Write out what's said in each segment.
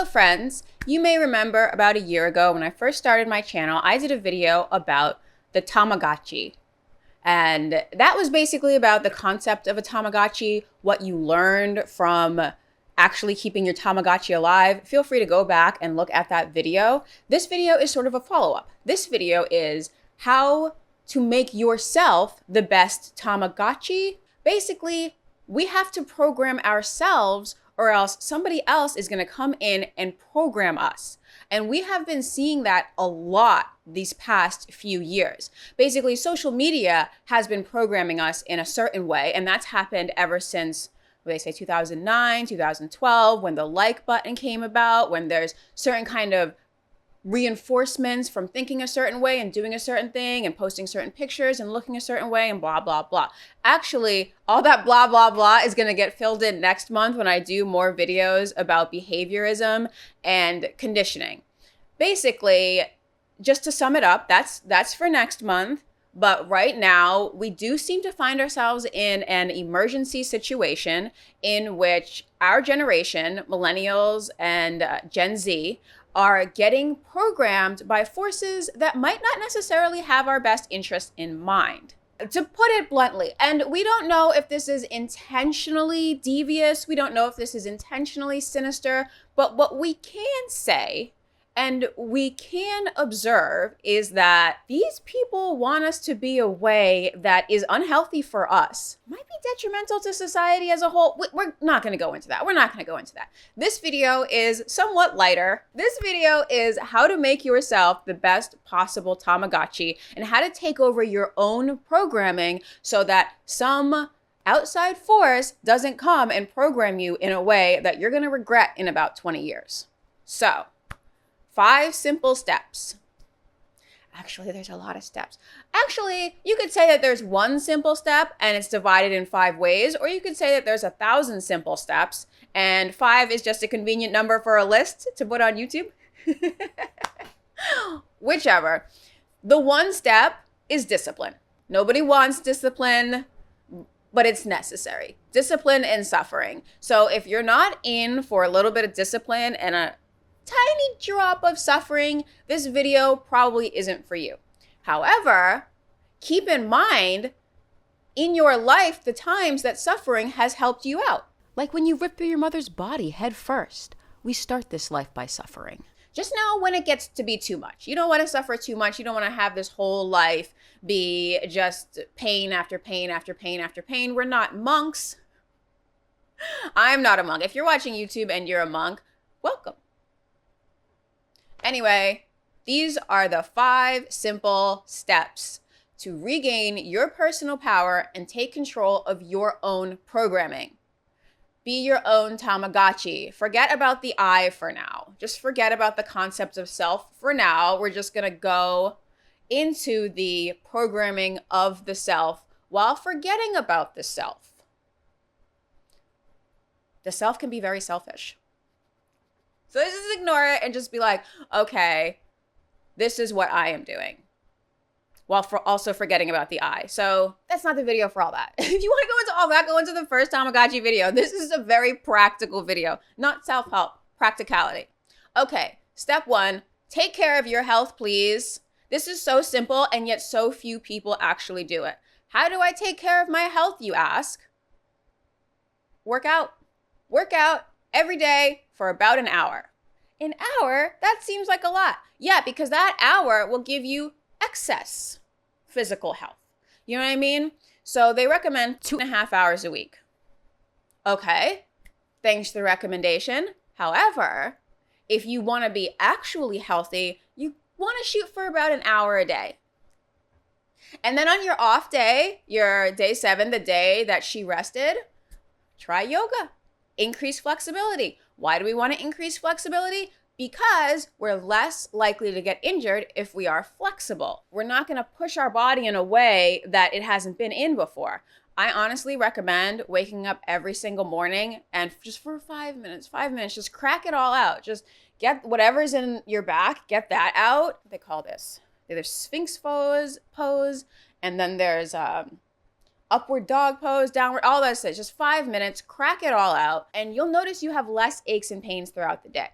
Hello friends! You may remember about a year ago when I first started my channel, I did a video about the Tamagotchi. And that was basically about the concept of a Tamagotchi, what you learned from actually keeping your Tamagotchi alive. Feel free to go back and look at that video. This video is sort of a follow-up. This video is how to make yourself the best Tamagotchi. Basically, we have to program ourselves or else somebody else is going to come in and program us. And we have been seeing that a lot these past few years. Basically, social media has been programming us in a certain way, and that's happened ever since, what they say, 2009, 2012, when the like button came about, when there's certain kind of reinforcements from thinking a certain way and doing a certain thing and posting certain pictures and looking a certain way and blah, blah, blah. Actually, all that blah, blah, blah is going to get filled in next month when I do more videos about behaviorism and conditioning. Basically, just to sum it up, that's for next month. But right now, we do seem to find ourselves in an emergency situation in which our generation, millennials and Gen Z, are getting programmed by forces that might not necessarily have our best interest in mind. To put it bluntly, and we don't know if this is intentionally devious, we don't know if this is intentionally sinister, but what we can say and we can observe is that these people want us to be a way that is unhealthy for us, might be detrimental to society as a whole. We're not going to go into that. We're not going to go into that. This video is somewhat lighter. This video is how to make yourself the best possible Tamagotchi and how to take over your own programming so that some outside force doesn't come and program you in a way that you're going to regret in about 20 years. So, 5 simple steps. Actually, there's a lot of steps. Actually, you could say that there's one simple step and it's divided in 5 ways, or you could say that there's 1,000 simple steps and 5 is just a convenient number for a list to put on YouTube. Whichever. The one step is discipline. Nobody wants discipline, but it's necessary. Discipline and suffering. So if you're not in for a little bit of discipline and a tiny drop of suffering, this video probably isn't for you. However, keep in mind in your life the times that suffering has helped you out. Like when you rip through your mother's body head first. We start this life by suffering. Just know when it gets to be too much. You don't want to suffer too much. You don't want to have this whole life be just pain after pain after pain after pain. We're not monks. I'm not a monk. If you're watching YouTube and you're a monk, welcome. Anyway, these are the 5 simple steps to regain your personal power and take control of your own programming. Be your own Tamagotchi. Forget about the I for now. Just forget about the concept of self for now. We're just going to go into the programming of the self while forgetting about the self. The self can be very selfish. So just ignore it and just be like, okay, this is what I am doing. While also forgetting about the I. So that's not the video for all that. If you want to go into all that, go into the first Tamagotchi video. This is a very practical video, not self-help, practicality. Okay, step 1, take care of your health, please. This is so simple and yet so few people actually do it. How do I take care of my health, you ask? Work out. Work out every day for about an hour. An hour? That seems like a lot. Yeah, because that hour will give you excess physical health. You know what I mean? So they recommend 2.5 hours a week. Okay, thanks for the recommendation. However, if you want to be actually healthy, you want to shoot for about an hour a day. And then on your off day, your day 7, the day that she rested, try yoga. Increase flexibility. Why do we want to increase flexibility? Because we're less likely to get injured if we are flexible. We're not going to push our body in a way that it hasn't been in before. I honestly recommend waking up every single morning and just for 5 minutes, just crack it all out. Just get whatever's in your back, get that out. They call this, there's Sphinx pose, and then there's upward dog pose, downward, all that stuff. Just 5 minutes, crack it all out, and you'll notice you have less aches and pains throughout the day.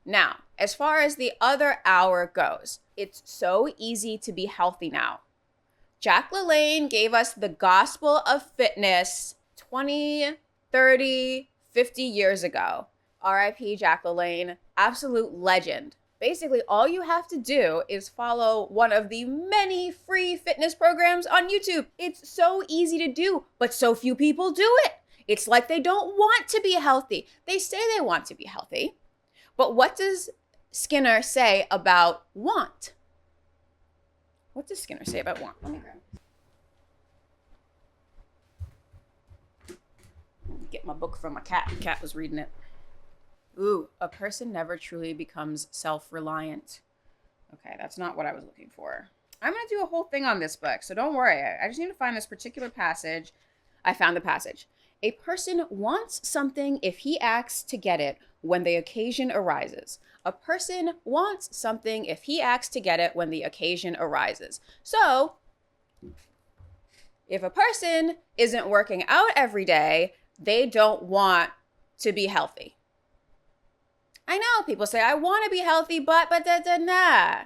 Now, as far as the other hour goes, it's so easy to be healthy now. Jack LaLanne gave us the gospel of fitness 20, 30, 50 years ago. RIP Jack LaLanne, absolute legend. Basically, all you have to do is follow one of the many free fitness programs on YouTube. It's so easy to do, but so few people do it. It's like they don't want to be healthy. They say they want to be healthy, but what does Skinner say about want? What does Skinner say about want? Let me grab it. Get my book from my cat. The cat was reading it. Ooh, a person never truly becomes self-reliant. Okay, that's not what I was looking for. I'm going to do a whole thing on this book, so don't worry. I just need to find this particular passage. I found the passage. A person wants something if he acts to get it when the occasion arises. A person wants something if he acts to get it when the occasion arises. So, if a person isn't working out every day, they don't want to be healthy. I know people say, I want to be healthy, but nah.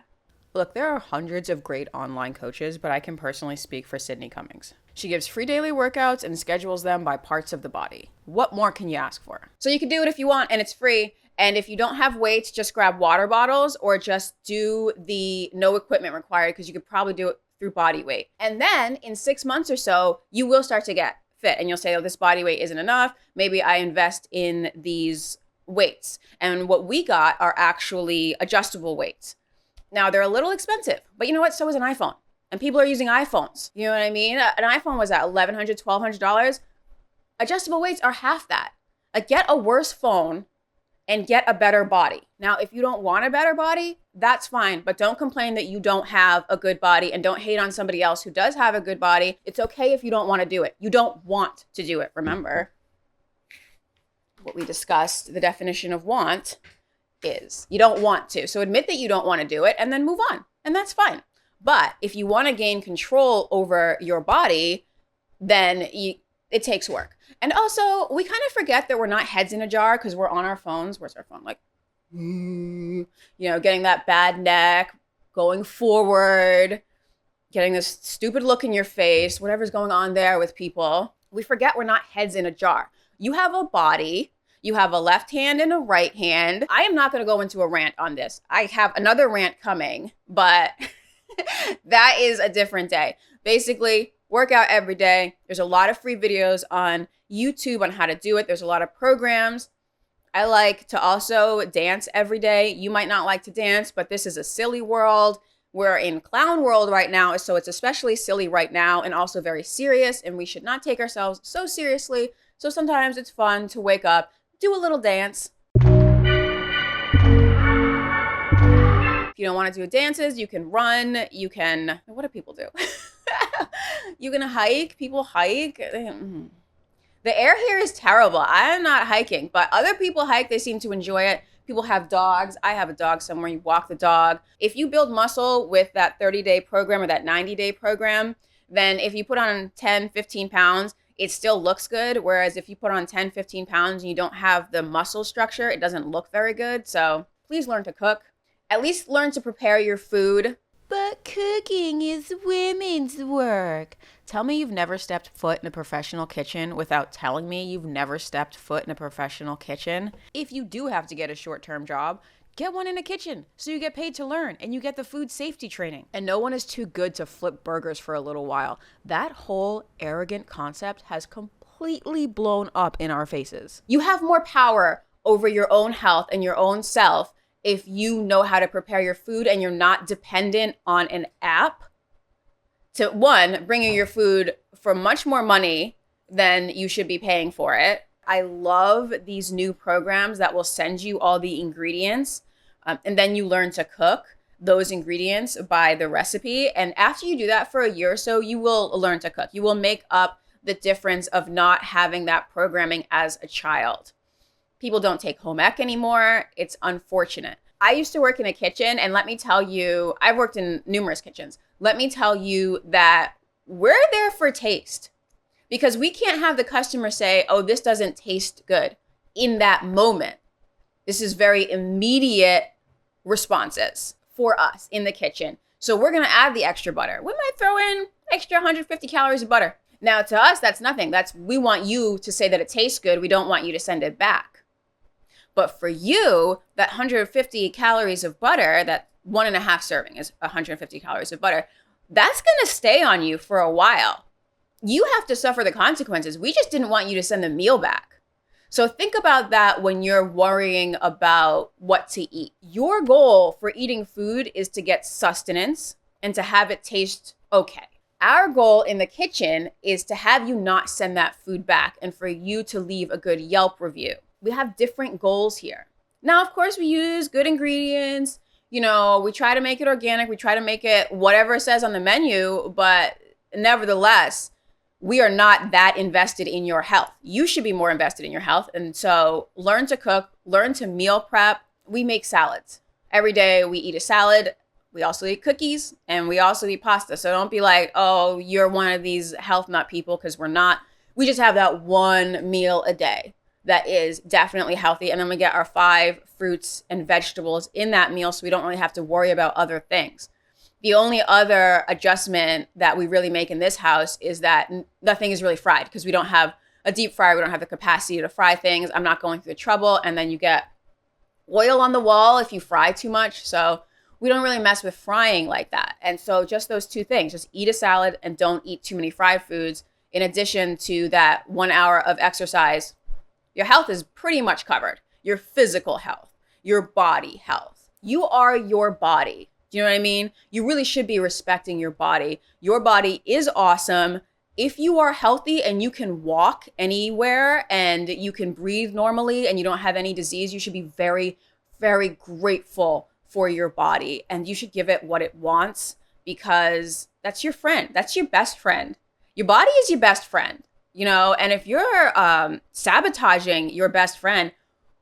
Look, there are hundreds of great online coaches, but I can personally speak for Sydney Cummings. She gives free daily workouts and schedules them by parts of the body. What more can you ask for? So you can do it if you want, and it's free. And if you don't have weights, just grab water bottles or just do the no equipment required, because you could probably do it through body weight. And then in 6 months or so, you will start to get fit and you'll say, oh, this body weight isn't enough. Maybe I invest in these weights. And what we got are actually adjustable weights. Now they're a little expensive, but you know what? So is an iPhone. And people are using iPhones. You know what I mean? An iPhone was at $1,100, $1,200. Adjustable weights are half that. Get a worse phone and get a better body. Now, if you don't want a better body, that's fine, but don't complain that you don't have a good body and don't hate on somebody else who does have a good body. It's okay if you don't want to do it. You don't want to do it, remember? What we discussed, the definition of want is you don't want to. So admit that you don't want to do it and then move on, and that's fine. But if you want to gain control over your body, then it takes work. And also, we kind of forget that we're not heads in a jar because we're on our phones. Where's our phone? Like, you know, getting that bad neck, going forward, getting this stupid look in your face, whatever's going on there with people. We forget we're not heads in a jar. You have a body. You have a left hand and a right hand. I am not going to go into a rant on this. I have another rant coming, but that is a different day. Basically, work out every day. There's a lot of free videos on YouTube on how to do it. There's a lot of programs. I like to also dance every day. You might not like to dance, but this is a silly world. We're in clown world right now, so it's especially silly right now and also very serious, and we should not take ourselves so seriously. So sometimes it's fun to wake up, do a little dance. If you don't want to do dances, you can run, you can, what do people do? You can hike, people hike. The air here is terrible. I am not hiking, but other people hike, they seem to enjoy it. People have dogs. I have a dog somewhere, you walk the dog. If you build muscle with that 30-day program or that 90-day program, then if you put on 10, 15 pounds, it still looks good. Whereas if you put on 10, 15 pounds and you don't have the muscle structure, it doesn't look very good. So please learn to cook. At least learn to prepare your food. But cooking is women's work. Tell me you've never stepped foot in a professional kitchen without telling me you've never stepped foot in a professional kitchen. If you do have to get a short-term job, get one in a kitchen so you get paid to learn and you get the food safety training. And no one is too good to flip burgers for a little while. That whole arrogant concept has completely blown up in our faces. You have more power over your own health and your own self if you know how to prepare your food and you're not dependent on an app to, one, bring you your food for much more money than you should be paying for it. I love these new programs that will send you all the ingredients and then you learn to cook those ingredients by the recipe. And after you do that for a year or so, you will learn to cook. You will make up the difference of not having that programming as a child. People don't take home ec anymore. It's unfortunate. I used to work in a kitchen, and let me tell you, I've worked in numerous kitchens. Let me tell you that we're there for taste, because we can't have the customer say, oh, this doesn't taste good in that moment. This is very immediate responses for us in the kitchen. So we're going to add the extra butter. We might throw in extra 150 calories of butter. Now to us, that's nothing. We want you to say that it tastes good. We don't want you to send it back. But for you, that 150 calories of butter, that 1.5 serving is 150 calories of butter, that's going to stay on you for a while. You have to suffer the consequences. We just didn't want you to send the meal back. So think about that when you're worrying about what to eat. Your goal for eating food is to get sustenance and to have it taste okay. Our goal in the kitchen is to have you not send that food back and for you to leave a good Yelp review. We have different goals here. Now, of course, we use good ingredients. We try to make it organic. We try to make it whatever it says on the menu, but nevertheless, we are not that invested in your health. You should be more invested in your health. And so learn to cook, learn to meal prep. We make salads. Every day we eat a salad. We also eat cookies and we also eat pasta. So don't be like, oh, you're one of these health nut people, because we're not. We just have that one meal a day that is definitely healthy. And then we get our 5 fruits and vegetables in that meal, so we don't really have to worry about other things. The only other adjustment that we really make in this house is that nothing is really fried, because we don't have a deep fryer. We don't have the capacity to fry things. I'm not going through the trouble. And then you get oil on the wall if you fry too much. So we don't really mess with frying like that. And so just those 2 things, just eat a salad and don't eat too many fried foods. In addition to that 1 hour of exercise, your health is pretty much covered. Your physical health, your body health. You are your body. Do you know what I mean? You really should be respecting your body. Your body is awesome. If you are healthy and you can walk anywhere and you can breathe normally and you don't have any disease, you should be very, very grateful for your body. And you should give it what it wants, because that's your friend. That's your best friend. Your body is your best friend, and if you're sabotaging your best friend,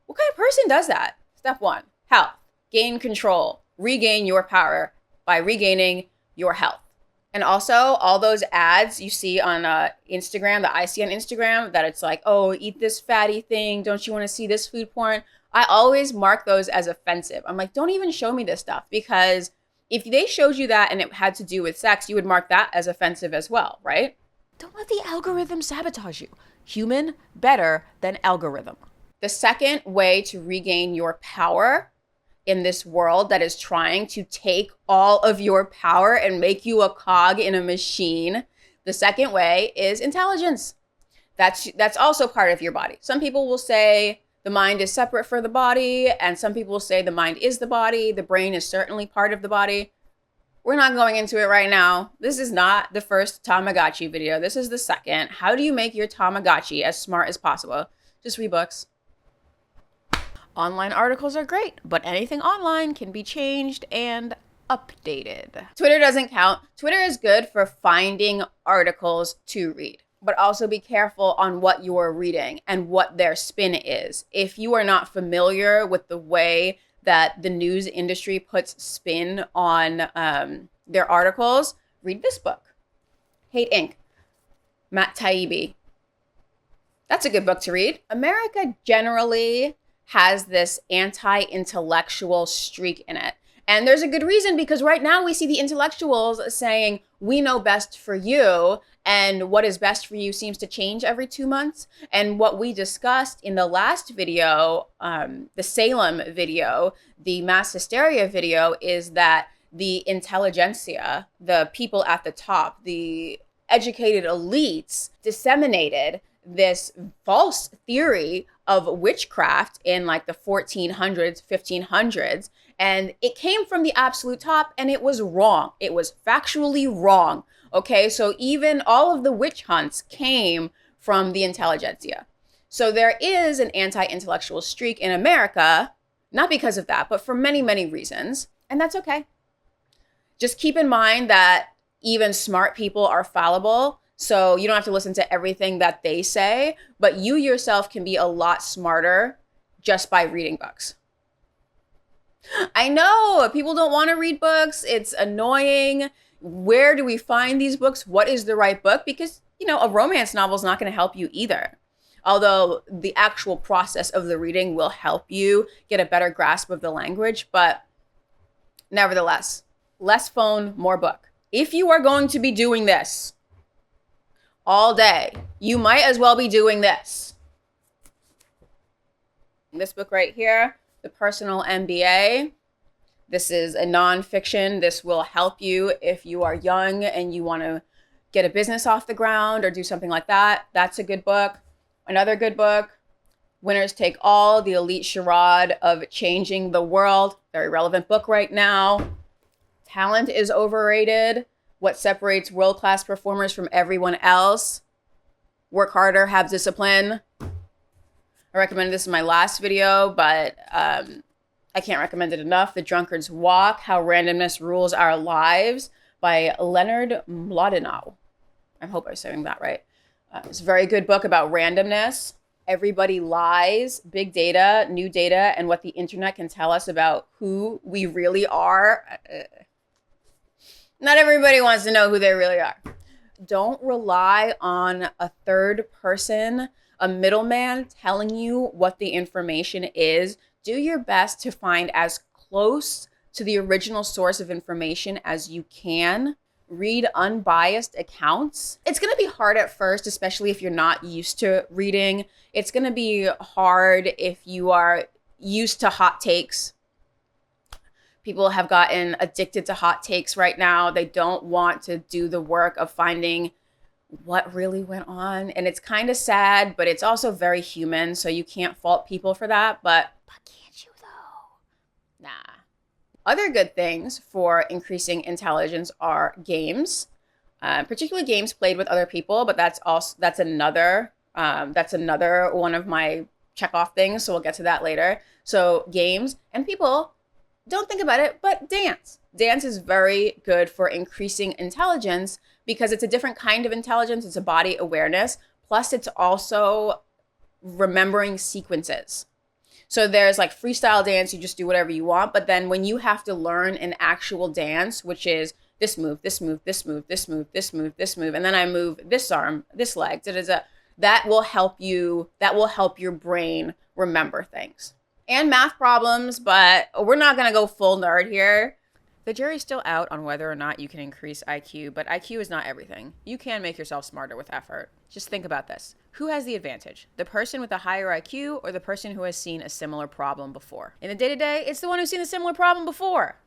what kind of person does that? Step 1, health, gain control. Regain your power by regaining your health. And also all those ads you see on Instagram, that I see on Instagram, that it's like, oh, eat this fatty thing. Don't you want to see this food porn? I always mark those as offensive. I'm like, don't even show me this stuff, because if they showed you that and it had to do with sex, you would mark that as offensive as well, right? Don't let the algorithm sabotage you. Human better than algorithm. The second way to regain your power in this world that is trying to take all of your power and make you a cog in a machine, the second way is intelligence. That's also part of your body. Some people will say the mind is separate from the body, and some people will say the mind is the body. The brain is certainly part of the body. We're not going into it right now. This is not the first Tamagotchi video. This is the second. How do you make your Tamagotchi as smart as possible? Just read books. Online articles are great, but anything online can be changed and updated. Twitter doesn't count. Twitter is good for finding articles to read, but also be careful on what you're reading and what their spin is. If you are not familiar with the way that the news industry puts spin on their articles, read this book, Hate Inc., Matt Taibbi. That's a good book to read. America generally has this anti-intellectual streak in it. And there's a good reason, because right now we see the intellectuals saying, we know best for you, and what is best for you seems to change every 2 months. And what we discussed in the last video, the Salem video, the mass hysteria video, is that the intelligentsia, the people at the top, the educated elites, disseminated this false theory of witchcraft in like the 1400s, 1500s. And it came from the absolute top, and it was wrong. It was factually wrong. Okay, so even all of the witch hunts came from the intelligentsia. So there is an anti-intellectual streak in America, not because of that, but for many, many reasons. And that's okay. Just keep in mind that even smart people are fallible. So you don't have to listen to everything that they say, but you yourself can be a lot smarter just by reading books. I know people don't want to read books. It's annoying. Where do we find these books? What is the right book? Because, a romance novel is not going to help you either. Although the actual process of the reading will help you get a better grasp of the language. But nevertheless, less phone, more book. If you are going to be doing this all day, you might as well be doing this. This book right here, The Personal MBA. This is a nonfiction. This will help you if you are young and you want to get a business off the ground or do something like that. That's a good book. Another good book, Winners Take All, The Elite Charade of Changing the World. Very relevant book right now. Talent is overrated. What separates world-class performers from everyone else. Work harder, have discipline. I recommended this in my last video, but I can't recommend it enough. The Drunkard's Walk, How Randomness Rules Our Lives by Leonard Mlodinow. I hope I'm saying that right. It's a very good book about randomness. Everybody lies, big data, new data, and what the internet can tell us about who we really are. Not everybody wants to know who they really are. Don't rely on a third person, a middleman telling you what the information is. Do your best to find as close to the original source of information as you can. Read unbiased accounts. It's going to be hard at first, especially if you're not used to reading. It's going to be hard if you are used to hot takes. People have gotten addicted to hot takes right now. They don't want to do the work of finding what really went on. And it's kind of sad, but it's also very human. So you can't fault people for that. But can't you though? Nah. Other good things for increasing intelligence are games, particularly games played with other people. But that's another one of my check off things. So we'll get to that later. So games and people. Don't think about it, but dance. Dance is very good for increasing intelligence because it's a different kind of intelligence. It's a body awareness. Plus, it's also remembering sequences. So there's like freestyle dance. You just do whatever you want. But then when you have to learn an actual dance, which is this move, this move, this move, this move, this move, this move, and then I move this arm, this leg, that will help you. That will help your brain remember things. And math problems, but we're not going to go full nerd here. The jury's still out on whether or not you can increase IQ, but IQ is not everything. You can make yourself smarter with effort. Just think about this. Who has the advantage? The person with a higher IQ or the person who has seen a similar problem before? In the day-to-day, it's the one who's seen a similar problem before.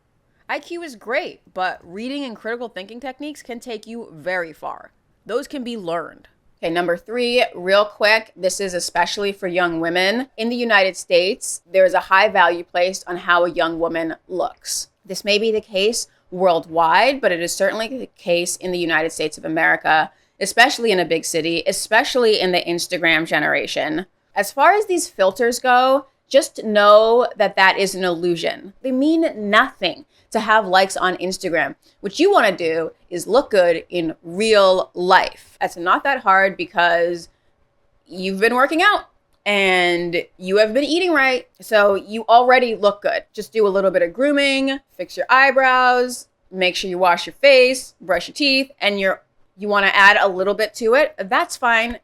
IQ is great, but reading and critical thinking techniques can take you very far. Those can be learned. Okay, number 3, real quick, this is especially for young women. In the United States, there is a high value placed on how a young woman looks. This may be the case worldwide, but it is certainly the case in the United States of America, especially in a big city, especially in the Instagram generation. As far as these filters go, just know that that is an illusion. They mean nothing to have likes on Instagram. What you want to do is look good in real life. That's not that hard because you've been working out and you have been eating right. So you already look good. Just do a little bit of grooming, fix your eyebrows, make sure you wash your face, brush your teeth, and you want to add a little bit to it. That's fine.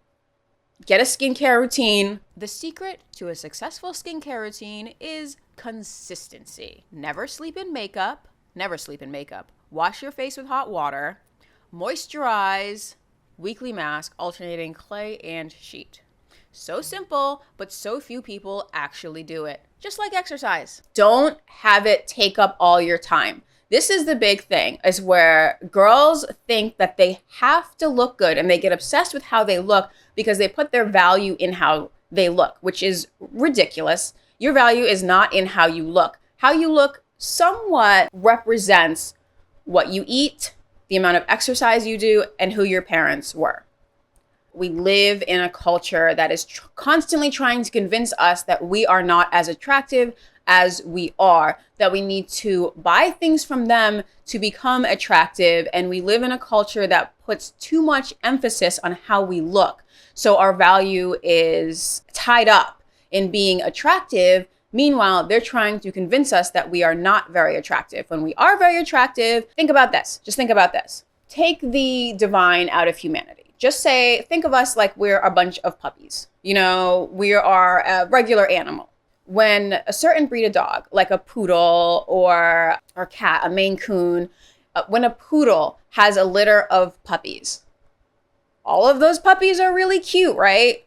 Get a skincare routine. The secret to a successful skincare routine is consistency. Never sleep in makeup. Never sleep in makeup. Wash your face with hot water. Moisturize. Weekly mask, alternating clay and sheet. So simple, but so few people actually do it. Just like exercise. Don't have it take up all your time. This is the big thing, is where girls think that they have to look good and they get obsessed with how they look because they put their value in how they look, which is ridiculous. Your value is not in how you look. How you look somewhat represents what you eat, the amount of exercise you do, and who your parents were. We live in a culture that is constantly trying to convince us that we are not as attractive as we are, that we need to buy things from them to become attractive. And we live in a culture that puts too much emphasis on how we look. So our value is tied up in being attractive. Meanwhile, they're trying to convince us that we are not very attractive. When we are very attractive, think about this. Just think about this. Take the divine out of humanity. just say, think of us like we're a bunch of puppies. You know, we are a regular animal. When a certain breed of dog, like a poodle or cat, a Maine Coon, when a poodle has a litter of puppies, all of those puppies are really cute, right?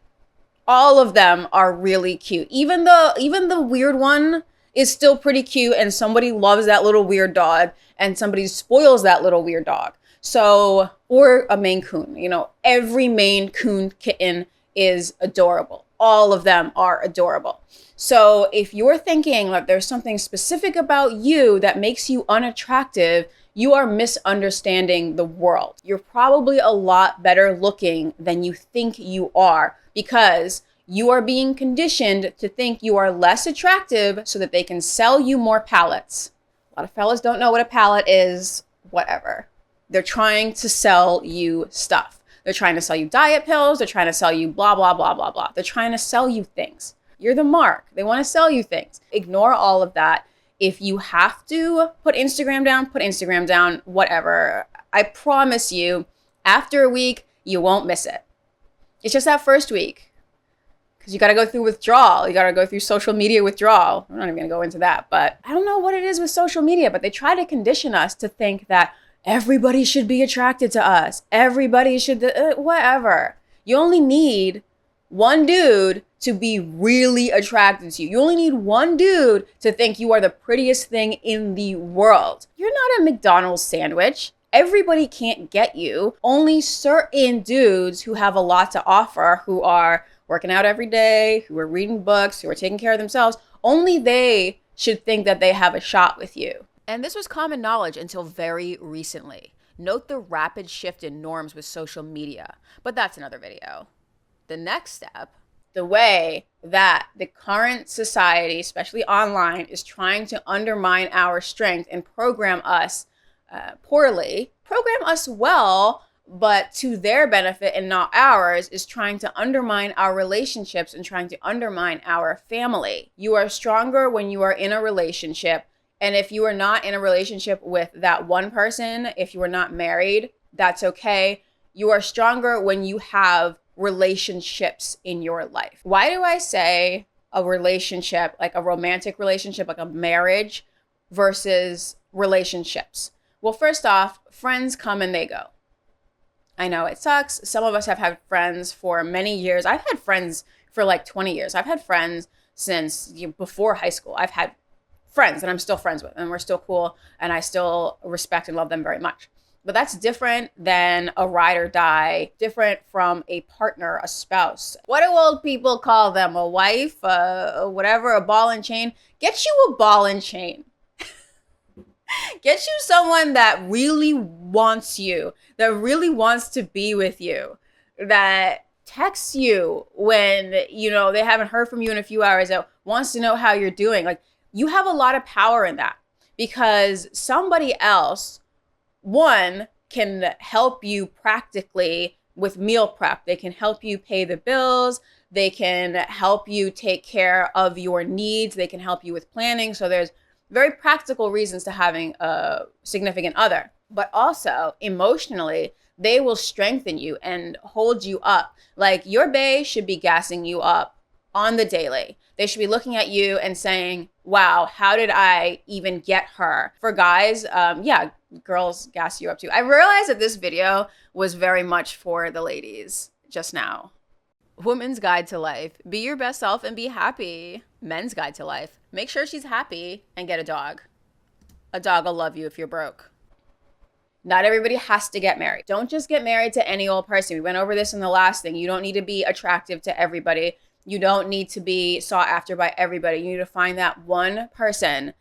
All of them are really cute. Even the weird one is still pretty cute, and somebody loves that little weird dog, and somebody spoils that little weird dog. So, or a Maine Coon, you know, every Maine Coon kitten is adorable. All of them are adorable. So if you're thinking like there's something specific about you that makes you unattractive, you are misunderstanding the world. You're probably a lot better looking than you think you are, because you are being conditioned to think you are less attractive so that they can sell you more palettes. A lot of fellas don't know what a palette is, whatever. They're trying to sell you stuff. They're trying to sell you diet pills. They're trying to sell you blah, blah, blah, blah, blah. They're trying to sell you things. You're the mark. They want to sell you things. Ignore all of that. If you have to put Instagram down, whatever. I promise you, after a week, you won't miss it. It's just that first week. Because you got to go through withdrawal. You got to go through social media withdrawal. I'm not even going to go into that. But I don't know what it is with social media, but they try to condition us to think that everybody should be attracted to us. Everybody should, whatever. You only need one dude to be really attracted to you. You only need one dude to think you are the prettiest thing in the world. You're not a McDonald's sandwich. Everybody can't get you. Only certain dudes who have a lot to offer, who are working out every day, who are reading books, who are taking care of themselves, only they should think that they have a shot with you. And this was common knowledge until very recently. Note the rapid shift in norms with social media, but that's another video. The next step, the way that the current society, especially online, is trying to undermine our strength and program us poorly, program us well, but to their benefit and not ours, is trying to undermine our relationships and trying to undermine our family. You are stronger when you are in a relationship. And if you are not in a relationship with that one person, if you are not married, that's okay. You are stronger when you have relationships in your life. Why do I say a relationship, like a romantic relationship, like a marriage versus relationships? Well, first off, friends come and they go. I know it sucks. Some of us have had friends for many years. I've had friends for like 20 years. I've had friends since before high school. I've had friends that I'm still friends with, and we're still cool, and I still respect and love them very much. But that's different than a ride or die, different from a partner, a spouse. What do old people call them? A wife, whatever, a ball and chain? Get you a ball and chain. Get you someone that really wants you, that really wants to be with you, that texts you when, they haven't heard from you in a few hours, that wants to know how you're doing. Like, you have a lot of power in that, because somebody else, one, can help you practically with meal prep. They can help you pay the bills. They can help you take care of your needs. They can help you with planning. So there's very practical reasons to having a significant other. But also emotionally, they will strengthen you and hold you up. Like, your bae should be gassing you up on the daily. They should be looking at you and saying, wow, how did I even get her? For guys, girls gas you up too. I realized that this video was very much for the ladies just now. Woman's Guide to Life. Be your best self and be happy. Men's Guide to Life. Make sure she's happy and get a dog. A dog will love you if you're broke. Not everybody has to get married. Don't just get married to any old person. We went over this in the last thing. You don't need to be attractive to everybody. You don't need to be sought after by everybody. You need to find that one person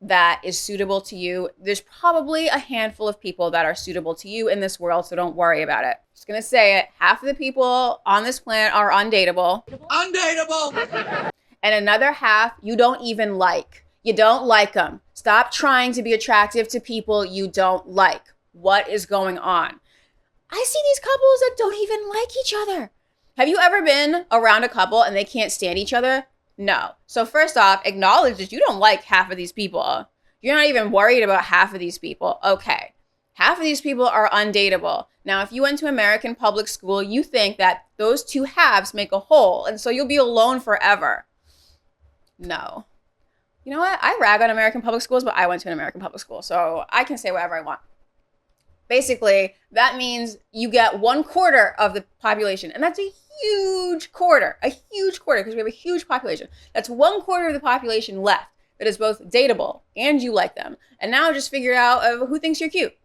that is suitable to you. There's probably a handful of people that are suitable to you in this world, so don't worry about it. Just gonna say it. Half of the people on this planet are undateable. Undateable! And another half you don't even like. You don't like them. Stop trying to be attractive to people you don't like. What is going on? I see these couples that don't even like each other. Have you ever been around a couple and they can't stand each other? No. So first off, acknowledge that you don't like half of these people. You're not even worried about half of these people. Okay. Half of these people are undateable. Now, if you went to American public school, you think that those two halves make a whole, and so you'll be alone forever. No. You know what? I rag on American public schools, but I went to an American public school, so I can say whatever I want. Basically, that means you get 1/4 of the population, and that's a huge quarter, because we have a huge population. That's 1/4 of the population left that is both dateable and you like them. And now just figure out who thinks you're cute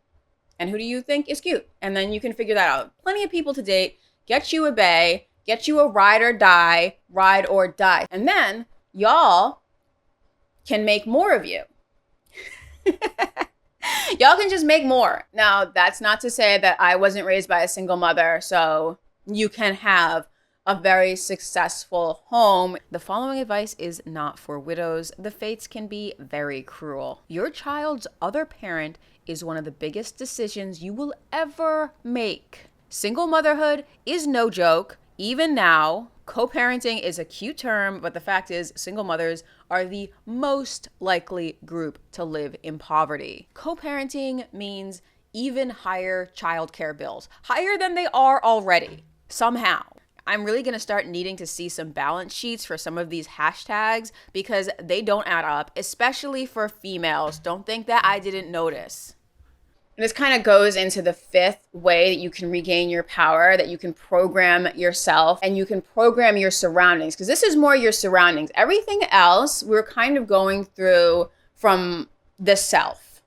and who do you think is cute. And then you can figure that out. Plenty of people to date, get you a bae, get you a ride or die. And then y'all can make more of you. Y'all can just make more. Now, that's not to say that I wasn't raised by a single mother, so you can have a very successful home. The following advice is not for widows. The fates can be very cruel. Your child's other parent is one of the biggest decisions you will ever make. Single motherhood is no joke. Even now, co-parenting is a cute term, but the fact is single mothers are the most likely group to live in poverty. Co-parenting means even higher childcare bills, higher than they are already, somehow. I'm really going to start needing to see some balance sheets for some of these hashtags because they don't add up, especially for females. Don't think that I didn't notice. And this kind of goes into the fifth way that you can regain your power, that you can program yourself and you can program your surroundings, because this is more your surroundings. Everything else we're kind of going through from the self.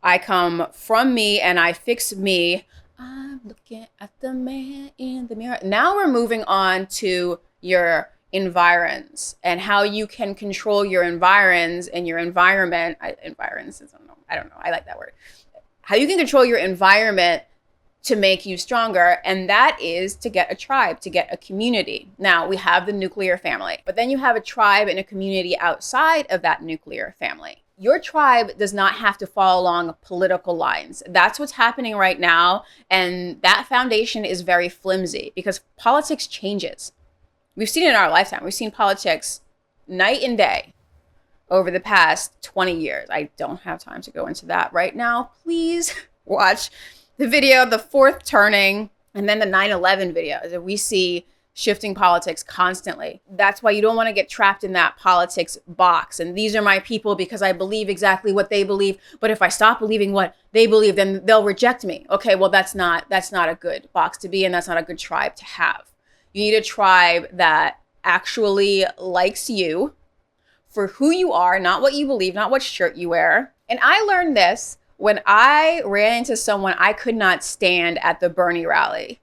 I come from me and I fix me. I'm looking at the man in the mirror. Now we're moving on to your environs and how you can control your environs and your environment. Environs, I don't know. I like that word. How you can control your environment to make you stronger, and that is to get a tribe, to get a community. Now, we have the nuclear family, but then you have a tribe and a community outside of that nuclear family. Your tribe does not have to follow along political lines. That's what's happening right now, and that foundation is very flimsy because politics changes. We've seen it in our lifetime. We've seen politics night and day over the past 20 years. I don't have time to go into that right now. Please watch the video, The Fourth Turning, and then the 9/11 video that we see shifting politics constantly. That's why you don't want to get trapped in that politics box. And these are my people because I believe exactly what they believe. But if I stop believing what they believe, then they'll reject me. Okay, well, that's not a good box to be in. That's not a good tribe to have. You need a tribe that actually likes you for who you are, not what you believe, not what shirt you wear. And I learned this when I ran into someone I could not stand at the Bernie rally.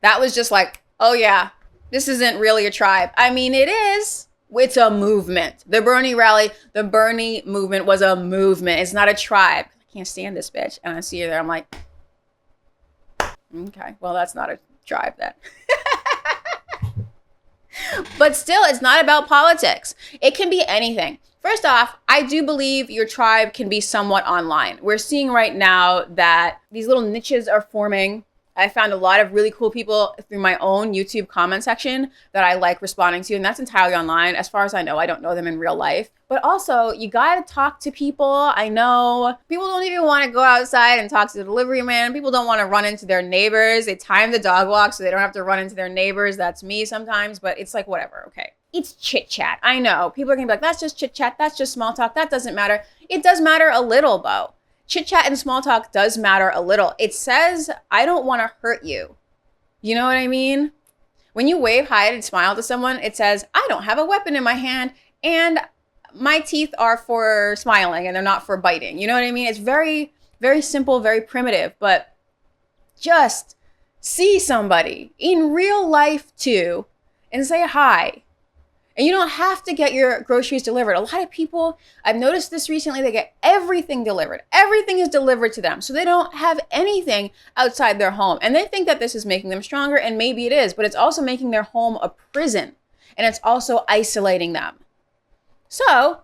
That was just like, oh yeah, this isn't really a tribe. I mean, it is. It's a movement. The Bernie rally, the Bernie movement was a movement. It's not a tribe. I can't stand this bitch. And I see her there. I'm like, okay, well, that's not a tribe then. But still, it's not about politics. It can be anything. First off, I do believe your tribe can be somewhat online. We're seeing right now that these little niches are forming. I found a lot of really cool people through my own YouTube comment section that I like responding to, and that's entirely online. As far as I know, I don't know them in real life. But also, you gotta talk to people. I know people don't even want to go outside and talk to the delivery man. People don't want to run into their neighbors. They time the dog walk so they don't have to run into their neighbors. That's me sometimes, but it's like, whatever, okay. It's chit chat. I know. People are gonna be like, that's just chit chat. That's just small talk. That doesn't matter. It does matter a little, though. Chit chat and small talk does matter a little. It says, I don't want to hurt you. You know what I mean? When you wave hi and smile to someone, it says, I don't have a weapon in my hand and my teeth are for smiling and they're not for biting. You know what I mean? It's very, very simple, very primitive, but just see somebody in real life too and say hi. And you don't have to get your groceries delivered. A lot of people, I've noticed this recently, they get everything delivered. Everything is delivered to them. So they don't have anything outside their home. And they think that this is making them stronger, and maybe it is, but it's also making their home a prison. And it's also isolating them. So,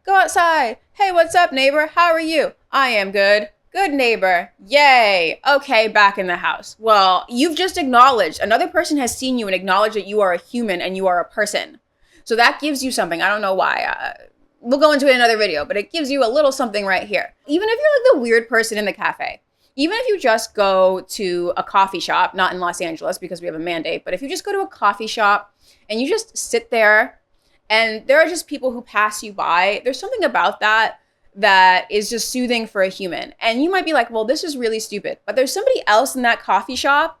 go outside. Hey, what's up, neighbor? How are you? I am good. Good neighbor. Yay. Okay, back in the house. Well, you've just acknowledged, another person has seen you and acknowledged that you are a human and you are a person. So that gives you something. I don't know why. we'll go into it in another video, but it gives you a little something right here. Even if you're like the weird person in the cafe, even if you just go to a coffee shop, not in Los Angeles because we have a mandate, but if you just go to a coffee shop and you just sit there and there are just people who pass you by, there's something about that that is just soothing for a human. And you might be like, well, this is really stupid. But there's somebody else in that coffee shop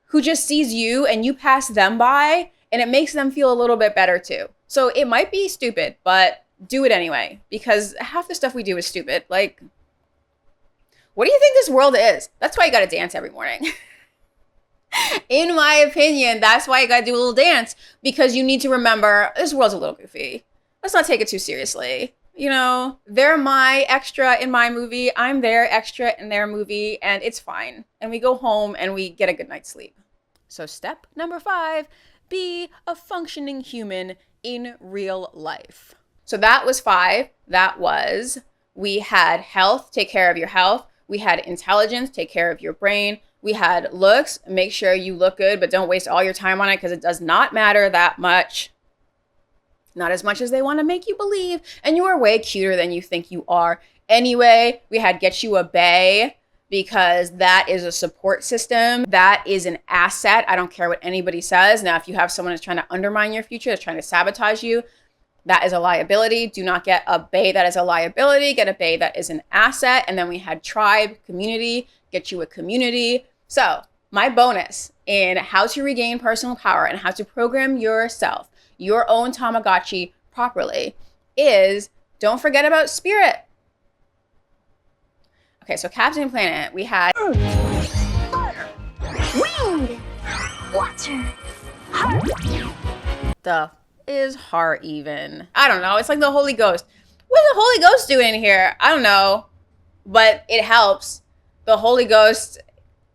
who just sees you and you pass them by and it makes them feel a little bit better too. So it might be stupid, but do it anyway, because half the stuff we do is stupid. Like, what do you think this world is? That's why you gotta dance every morning. In my opinion, that's why you gotta do a little dance, because you need to remember this world's a little goofy. Let's not take it too seriously. You know, they're my extra in my movie. I'm their extra in their movie, and it's fine. And we go home and we get a good night's sleep. So step number 5, be a functioning human in real life. So that was 5. That was, we had health, take care of your health. We had intelligence, take care of your brain. We had looks, make sure you look good, but don't waste all your time on it because it does not matter that much. Not as much as they want to make you believe. And you are way cuter than you think you are. Anyway, we had get you a bae because that is a support system. That is an asset. I don't care what anybody says. Now, if you have someone that's trying to undermine your future, that's trying to sabotage you, that is a liability. Do not get a bae that is a liability. Get a bae that is an asset. And then we had tribe, community, get you a community. So my bonus in how to regain personal power and how to program yourself, your own Tamagotchi properly, is don't forget about spirit. Okay, so Captain Planet, we had Fire, wind, water, heart. the is heart even. I don't know. It's like the Holy Ghost. What is the Holy Ghost doing here? I don't know, but it helps. The Holy Ghost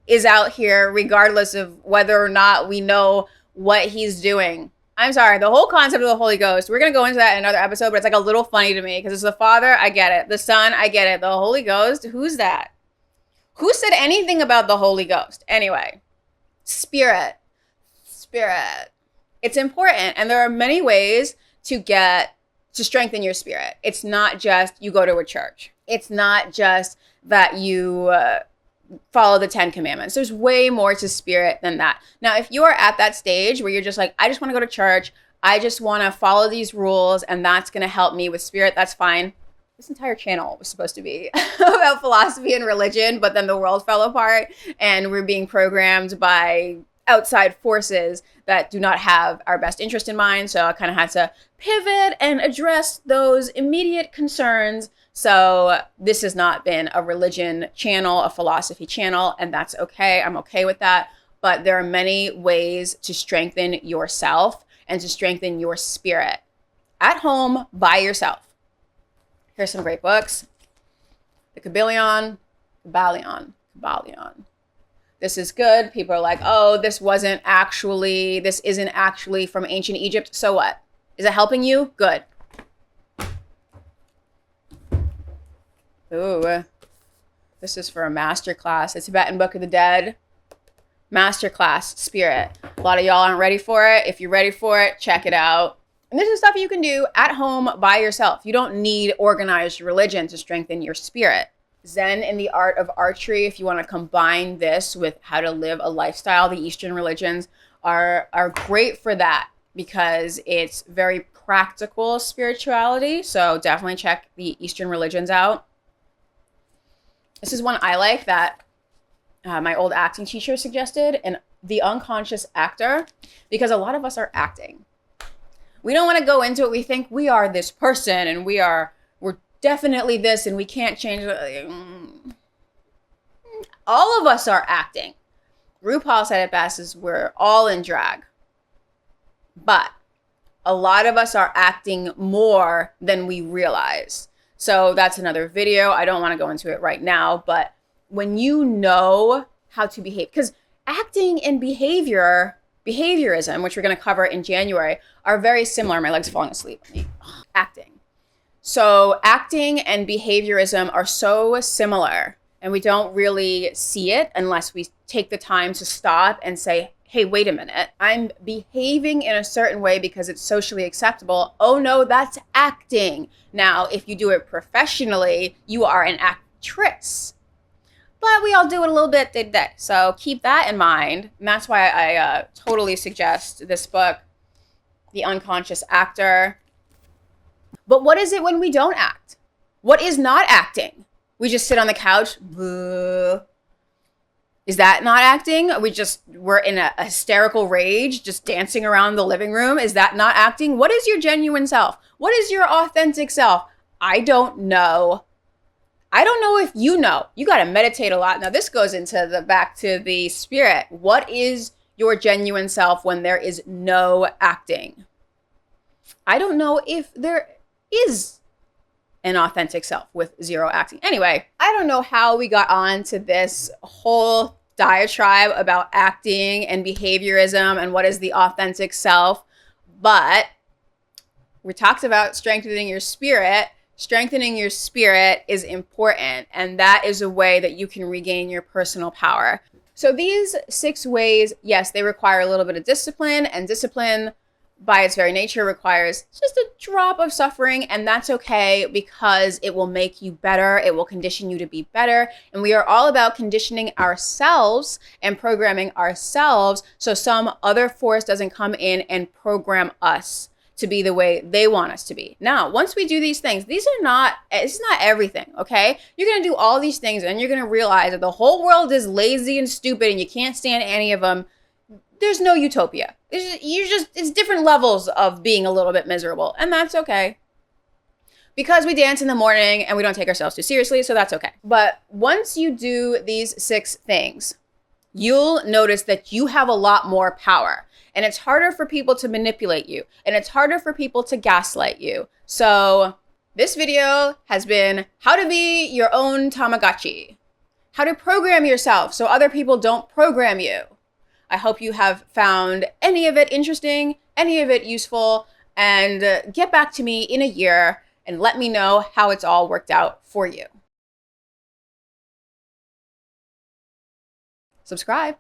is out here regardless of whether or not we know what he's doing. I'm sorry, the whole concept of the Holy Ghost, we're going to go into that in another episode, but it's like a little funny to me because it's the Father, I get it. The Son, I get it. The Holy Ghost, who's that? Who said anything about the Holy Ghost? Anyway, spirit. It's important, and there are many ways to strengthen your spirit. It's not just you go to a church. It's not just that you follow the 10 commandments. There's way more to spirit than that. Now, if you are at that stage where you're just like, I just want to go to church, I just want to follow these rules, and that's going to help me with spirit, that's fine. This entire channel was supposed to be about philosophy and religion, but then the world fell apart, and we're being programmed by outside forces that do not have our best interest in mind. So I kind of had to pivot and address those immediate concerns. So this has not been a religion channel, a philosophy channel, and that's okay. I'm okay with that. But there are many ways to strengthen yourself and to strengthen your spirit at home by yourself. Here's some great books. The Kybalion. This is good. People are like, oh, this isn't actually from ancient Egypt. So what? Is it helping you? Good. Ooh, this is for a masterclass. The Tibetan Book of the Dead. Masterclass, spirit. A lot of y'all aren't ready for it. If you're ready for it, check it out. And this is stuff you can do at home by yourself. You don't need organized religion to strengthen your spirit. Zen and the art of archery, if you want to combine this with how to live a lifestyle, the Eastern religions are great for that because it's very practical spirituality. So definitely check the Eastern religions out. This is one I like that my old acting teacher suggested, and The Unconscious Actor, because a lot of us are acting. We don't want to go into it. We think we are this person and we're definitely this and we can't change it. All of us are acting. RuPaul said it best, is we're all in drag. But a lot of us are acting more than we realize. So that's another video. I don't want to go into it right now, but when you know how to behave, because acting and behaviorism, which we're going to cover in January, are very similar. My leg's falling asleep. Acting. So acting and behaviorism are so similar, and we don't really see it unless we take the time to stop and say, hey, wait a minute, I'm behaving in a certain way because it's socially acceptable. Oh no, that's acting. Now, if you do it professionally, you are an actress. But we all do it a little bit day to day. So keep that in mind. And that's why I totally suggest this book, The Unconscious Actor. But what is it when we don't act? What is not acting? We just sit on the couch. Boo. Is that not acting? We're in a hysterical rage, just dancing around the living room. Is that not acting? What is your genuine self? What is your authentic self? I don't know. I don't know if you know. You got to meditate a lot. Now this goes into back to the spirit. What is your genuine self when there is no acting? I don't know if there is an authentic self with zero acting. Anyway, I don't know how we got on to this whole diatribe about acting and behaviorism and what is the authentic self, but we talked about strengthening your spirit. Strengthening your spirit is important, and that is a way that you can regain your personal power. So these 6 ways, yes, they require a little bit of discipline, and discipline by its very nature requires just a drop of suffering, and that's okay because it will make you better. It will condition you to be better. And we are all about conditioning ourselves and programming ourselves so some other force doesn't come in and program us to be the way they want us to be. Now, once we do these things, it's not everything, okay? You're gonna do all these things and you're gonna realize that the whole world is lazy and stupid and you can't stand any of them. There's no utopia. It's different levels of being a little bit miserable, and that's okay. Because we dance in the morning and we don't take ourselves too seriously, so that's okay. But once you do these 6 things, you'll notice that you have a lot more power. And it's harder for people to manipulate you. And it's harder for people to gaslight you. So this video has been how to be your own Tamagotchi. How to program yourself so other people don't program you. I hope you have found any of it interesting, any of it useful, and get back to me in a year and let me know how it's all worked out for you. Subscribe.